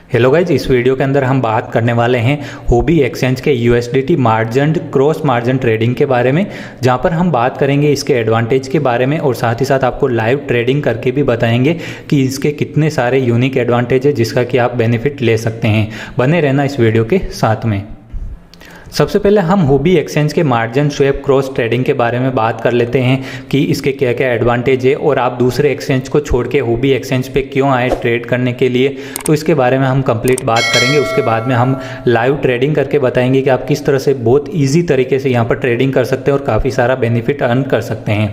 Hello guys, इस video के अंदर हम बात करने वाले हैं हुबी एक्सचेंज के USDT margin cross margin trading के बारे में, जहां पर हम बात करेंगे इसके एडवांटेज के बारे में और साथ ही साथ आपको लाइव ट्रेडिंग करके भी बताएंगे कि इसके कितने सारे यूनिक एडवांटेज है जिसका कि आप बेनिफिट ले सकते हैं। बने रहना इस वीडियो के साथ में। सबसे पहले हम हुबी एक्सचेंज के मार्जिन स्वैप क्रॉस ट्रेडिंग के बारे में बात कर लेते हैं कि इसके क्या क्या एडवांटेज है और आप दूसरे एक्सचेंज को छोड़ के हुबी एक्सचेंज पे क्यों आए ट्रेड करने के लिए। तो इसके बारे में हम कंप्लीट बात करेंगे। उसके बाद में हम लाइव ट्रेडिंग करके बताएंगे कि आप किस तरह से बहुत ईजी तरीके से यहाँ पर ट्रेडिंग कर सकते हैं और काफ़ी सारा बेनिफिट अर्न कर सकते हैं।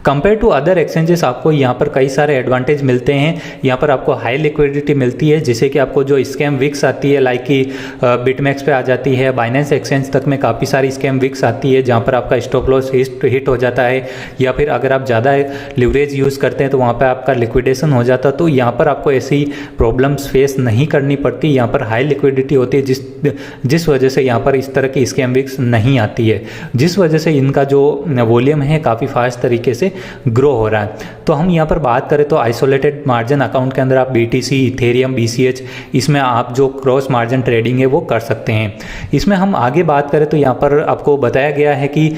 कंपेयर टू अदर एक्सचेंजेस आपको यहाँ पर कई सारे एडवांटेज मिलते हैं। यहाँ पर आपको हाई लिक्विडिटी मिलती है, जिससे कि आपको जो स्कैम विक्स आती है लाइक कि बिटमैक्स पे आ जाती है, बाइनेंस एक्सचेंज तक में काफ़ी सारी स्कैम विक्स आती है जहां पर आपका स्टॉप लॉस हिट हो जाता है, या फिर अगर आप ज़्यादा लिवरेज यूज़ करते हैं तो वहां पे आपका लिक्विडेशन हो जाता है। तो यहां पर आपको ऐसी प्रॉब्लम्स फेस नहीं करनी पड़ती। यहां पर हाई लिक्विडिटी होती है जिस वजह से यहां पर इस तरह की स्कैम विक्स नहीं आती है, जिस वजह से इनका जो वॉल्यूम है काफ़ी फास्ट तरीके से ग्रो हो रहा है। तो हम यहाँ पर बात करें तो आइसोलेटेड मार्जिन अकाउंट के अंदर आप BTC, इथेरियम, BCH इसमें आप जो क्रॉस मार्जिन ट्रेडिंग है वो कर सकते हैं। इसमें हम आगे बात करें तो यहाँ पर आपको बताया गया है कि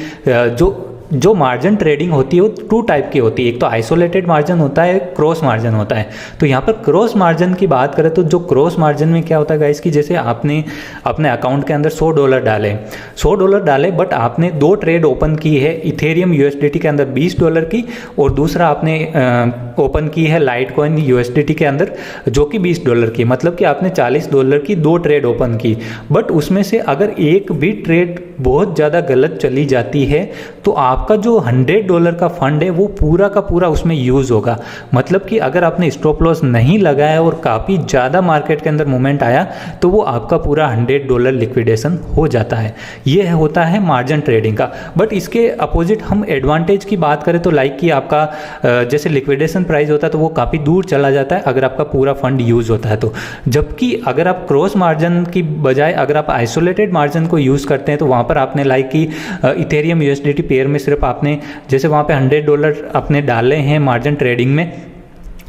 जो मार्जिन ट्रेडिंग होती है वो टू टाइप की होती है। एक तो आइसोलेटेड मार्जिन होता है, क्रॉस मार्जिन होता है। तो यहाँ पर क्रॉस मार्जिन की बात करें तो जो क्रॉस मार्जिन में क्या होता है गाइस कि जैसे आपने अपने अकाउंट के अंदर $100 डाले बट आपने दो ट्रेड ओपन की है इथेरियम USDT के अंदर $20 की, और दूसरा आपने ओपन की है लाइट कॉइन USDT के अंदर जो कि $20 की। मतलब कि आपने $40 की दो ट्रेड ओपन की, बट उसमें से अगर एक भी ट्रेड बहुत ज़्यादा गलत चली जाती है तो आपका जो $100 का फंड है वो पूरा का पूरा उसमें यूज़ होगा। मतलब कि अगर आपने स्टॉप लॉस नहीं लगाया और काफ़ी ज़्यादा मार्केट के अंदर मूवमेंट आया तो वो आपका पूरा $100 लिक्विडेशन हो जाता है। ये होता है मार्जिन ट्रेडिंग का। बट इसके अपोजिट हम एडवांटेज की बात करें तो लाइक कि आपका जैसे लिक्विडेशन प्राइस होता है तो वो काफ़ी दूर चला जाता है अगर आपका पूरा फंड यूज़ होता है तो। जबकि अगर आप क्रॉस मार्जिन की बजाय अगर आप आइसोलेटेड मार्जिन को यूज़ करते हैं तो वहाँ पर आपने लाइक कि इथेरियम USDT पेयर में सिर्फ आपने जैसे वहाँ पे $100 अपने डाले हैं मार्जिन ट्रेडिंग में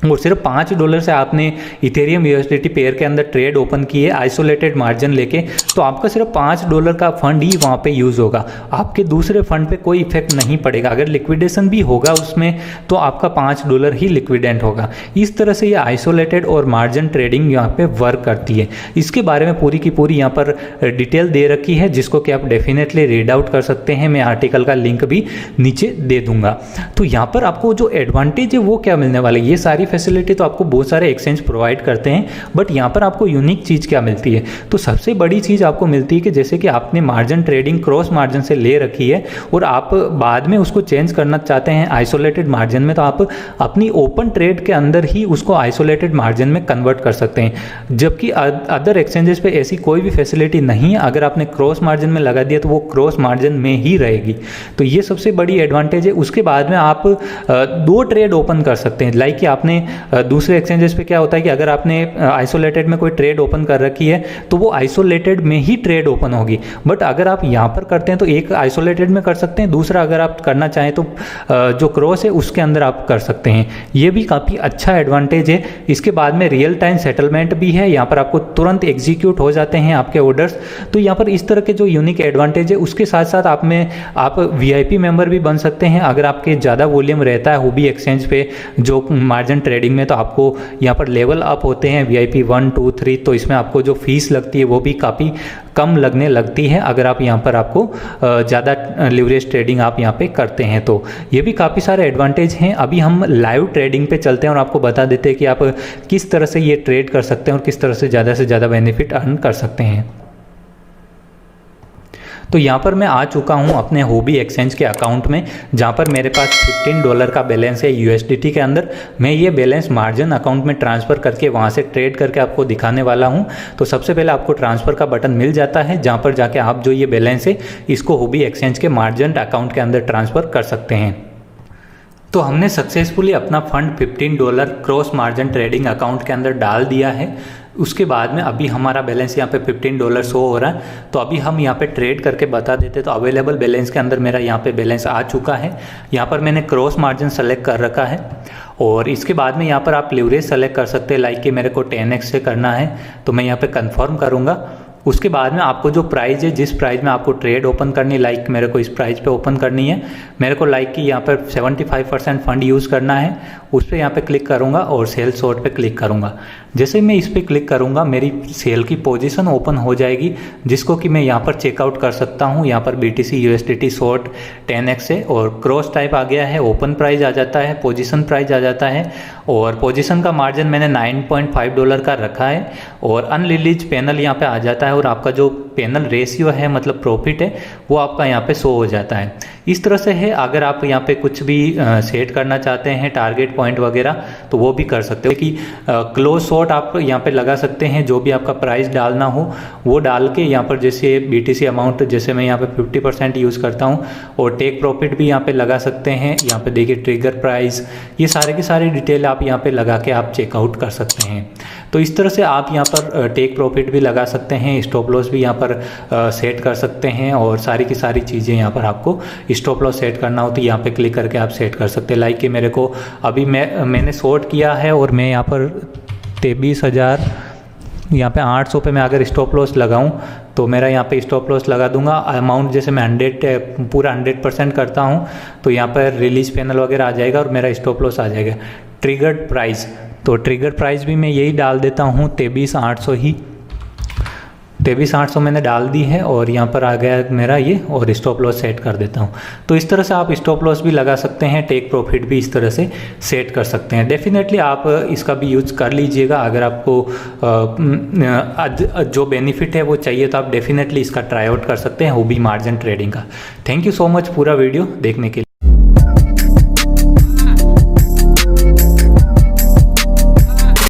और सिर्फ $5 से आपने इथेरियम USDT पेयर के अंदर ट्रेड ओपन की है आइसोलेटेड मार्जिन लेके, तो आपका सिर्फ $5 का फंड ही वहाँ पे यूज़ होगा। आपके दूसरे फंड पे कोई इफेक्ट नहीं पड़ेगा। अगर लिक्विडेशन भी होगा उसमें तो आपका $5 ही लिक्विडेंट होगा। इस तरह से ये आइसोलेटेड और मार्जिन ट्रेडिंग यहाँ पे वर्क करती है। इसके बारे में पूरी की पूरी यहाँ पर डिटेल दे रखी है जिसको कि आप डेफिनेटली रीड आउट कर सकते हैं। मैं आर्टिकल का लिंक भी नीचे दे दूंगा। तो यहाँ पर आपको जो एडवांटेज है वो क्या मिलने वाला है, ये सारी फैसिलिटी तो आपको बहुत सारे एक्सचेंज प्रोवाइड करते हैं, बट यहाँ पर आपको यूनिक चीज़ क्या मिलती है। तो सबसे बड़ी चीज़ आपको मिलती है कि जैसे कि आपने मार्जिन ट्रेडिंग क्रॉस मार्जिन से ले रखी है और आप बाद में उसको चेंज करना चाहते हैं आइसोलेटेड मार्जिन में, तो आप अपनी ओपन ट्रेड के अंदर ही उसको आइसोलेटेड मार्जिन में कन्वर्ट कर सकते हैं। जबकि अदर एक्सचेंजेस पे ऐसी कोई भी फैसिलिटी नहीं है। अगर आपने क्रॉस मार्जिन में लगा दिया तो वो क्रॉस मार्जिन में ही रहेगी। तो ये सबसे बड़ी एडवांटेज है। उसके बाद में आप दो ट्रेड ओपन कर सकते हैं। लाइक कि आपने दूसरे एक्सचेंजेस पे क्या होता है कि अगर आपने आइसोलेटेड में कोई ट्रेड ओपन कर रखी है तो वो आइसोलेटेड में ही ट्रेड ओपन होगी। बट अगर आप यहाँ पर करते हैं तो एक आइसोलेटेड में कर सकते हैं, दूसरा अगर आप करना चाहें तो जो क्रॉस है उसके अंदर आप कर सकते हैं। ये भी काफ़ी अच्छा एडवांटेज है। इसके बाद में रियल टाइम सेटलमेंट भी है। यहाँ पर आपको तुरंत एग्जीक्यूट हो जाते हैं आपके ऑर्डर्स। तो यहाँ पर इस तरह के जो यूनिक एडवांटेज है उसके साथ साथ आप VIP मेंबर भी बन सकते हैं। अगर आपके ज़्यादा वॉल्यूम रहता है हुबी एक्सचेंज पे जो मार्जिन ट्रेडिंग में, तो आपको यहाँ पर लेवल अप होते हैं VIP 1, 2, 3। तो इसमें आपको जो फीस लगती है वो भी काफ़ी कम लगने लगती है अगर आप यहाँ पर आपको ज़्यादा लिवरेज ट्रेडिंग आप यहाँ पे करते हैं। तो ये भी काफ़ी सारे एडवांटेज हैं। अभी हम लाइव ट्रेडिंग पे चलते हैं और आपको बता देते हैं कि आप किस तरह से ये ट्रेड कर सकते हैं और किस तरह से ज़्यादा बेनिफिट अर्न कर सकते हैं। तो यहाँ पर मैं आ चुका हूँ अपने हुबी एक्सचेंज के अकाउंट में, जहाँ पर मेरे पास $15 का बैलेंस है USDT के अंदर। मैं ये बैलेंस मार्जिन अकाउंट में ट्रांसफ़र करके वहाँ से ट्रेड करके आपको दिखाने वाला हूँ। तो सबसे पहले आपको ट्रांसफ़र का बटन मिल जाता है, जहाँ पर जाके आप जो ये बैलेंस है इसको हुबी एक्सचेंज के मार्जिन अकाउंट के अंदर ट्रांसफ़र कर सकते हैं। तो हमने सक्सेसफुली अपना fund $15 cross margin trading account के अंदर डाल दिया है। उसके बाद में अभी हमारा बैलेंस यहाँ पे $15 शो हो रहा है। तो अभी हम यहाँ पे ट्रेड करके बता देते। तो अवेलेबल बैलेंस के अंदर मेरा यहाँ पे बैलेंस आ चुका है। यहाँ पर मैंने क्रॉस मार्जिन सेलेक्ट कर रखा है और इसके बाद में यहाँ पर आप लीवरेज सेलेक्ट कर सकते हैं, लाइक कि मेरे को 10x से करना है तो मैं यहाँ पे कंफर्म करूँगा। उसके बाद में आपको जो प्राइस है, जिस प्राइस में आपको ट्रेड ओपन करनी, लाइक मेरे को इस प्राइस पे ओपन करनी है, मेरे को लाइक कि यहाँ पर 75% फंड यूज़ करना है, उस पर यहाँ पे क्लिक करूँगा और सेल शॉर्ट पे क्लिक करूँगा। जैसे मैं इस पर क्लिक करूँगा मेरी सेल की पोजीशन ओपन हो जाएगी, जिसको कि मैं यहाँ पर चेकआउट कर सकता हूँ। यहाँ पर BTC USDT शॉर्ट 10x है और क्रॉस टाइप आ गया है, ओपन प्राइस आ जाता है, पोजीशन प्राइस आ जाता है और पोजीशन का मार्जिन मैंने $9.5 का रखा है और अनरिलीज पैनल यहाँ पे आ जाता है और आपका जो पैनल रेशियो है मतलब प्रॉफिट है वो आपका यहाँ पे शो हो जाता है। इस तरह से है। अगर आप यहाँ पे कुछ भी सेट करना चाहते हैं टारगेट पॉइंट वगैरह तो वो भी कर सकते हो कि क्लोज शॉर्ट आप यहाँ पे लगा सकते हैं, जो भी आपका प्राइस डालना हो वो डाल के यहाँ पर जैसे BTC अमाउंट जैसे मैं यहाँ पे 50% यूज़ करता हूँ और टेक प्रॉफिट भी यहाँ पे लगा सकते हैं। यहाँ पे देखिए ट्रिगर प्राइस, ये सारे की सारी डिटेल आप यहाँ पे लगा के आप चेकआउट कर सकते हैं। तो इस तरह से आप यहाँ पर टेक प्रॉफिट भी लगा सकते हैं, स्टॉप लॉस भी यहाँ पर सेट कर सकते हैं और सारी की सारी चीज़ें यहाँ पर आपको स्टॉप लॉस सेट करना हो तो यहाँ पे क्लिक करके आप सेट कर सकते हैं। लाइक कि मेरे को अभी मैंने शॉर्ट किया है और मैं यहाँ पर 23,000 यहाँ पे 800 पे मैं अगर स्टॉप लॉस लगाऊं तो मेरा यहाँ पे स्टॉप लॉस लगा दूंगा। अमाउंट जैसे मैं 100 पूरा 100% करता हूँ तो यहाँ पर रिलीज पैनल वगैरह आ जाएगा और मेरा स्टॉप लॉस आ जाएगा। ट्रिगर्ड प्राइस, तो ट्रिगर प्राइस भी मैं यही डाल देता हूँ 23,800 ही, 23,800 मैंने डाल दी है और यहाँ पर आ गया मेरा ये और स्टॉप लॉस सेट कर देता हूँ। तो इस तरह से आप स्टॉप लॉस भी लगा सकते हैं, टेक प्रॉफिट भी इस तरह से सेट कर सकते हैं। डेफिनेटली आप इसका भी यूज कर लीजिएगा। अगर आपको जो बेनिफिट है वो चाहिए तो आप डेफिनेटली इसका ट्राई आउट कर सकते हैं हॉबी मार्जिन ट्रेडिंग का। थैंक यू सो मच पूरा वीडियो देखने के लिए।